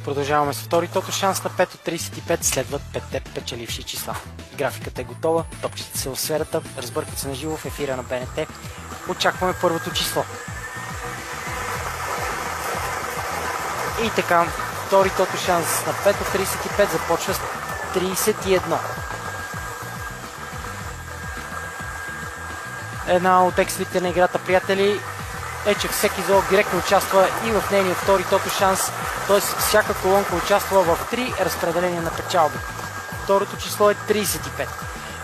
Продължаваме с втори тото шанс на 5 от 35, следват 5 печеливши числа. Графиката е готова, топчета се в сферата, разбъркат се на живо в ефира на БНТ. Очакваме първото число. И така, втори тото шанс на 5 от 35 започва с 31. Една от екстрите на играта, приятели, е, че всеки зоолог директно участва и в нейния втори тото шанс, т.е. всяка колонка участва в 3 разпределения на печалби. Второто число е 35.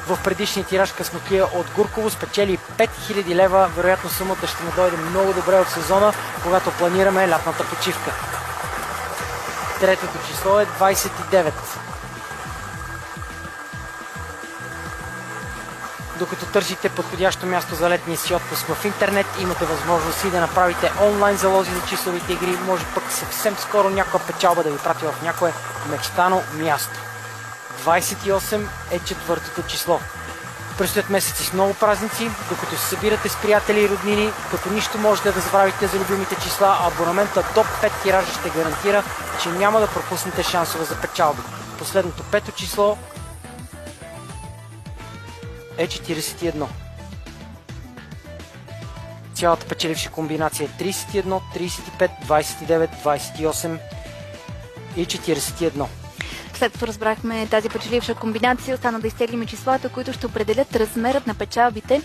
В предишния тираж къснотлия от Гурково спечели 5000 лева, вероятно сумата ще му дойде много добре от сезона, когато планираме лятната почивка. Третото число е 29. Докато търсите подходящо място за летния си отпуск в интернет, имате възможност и да направите онлайн залози за числовите игри, може пък съвсем скоро някоя печалба да ви прати в някое мечтано място. 28 е четвъртото число. Предстоят месеци с много празници, докато се събирате с приятели и роднини, като нищо можете да забравите за любимите числа, абонамента до 5 тиража ще гарантира, че няма да пропуснете шансове за печалби. Последното пето число е 41. Цялата печеливша комбинация е 31, 35, 29, 28 и 41. След като разбрахме тази печеливша комбинация, остана да изтеглим числата, които ще определят размерът на печалбите.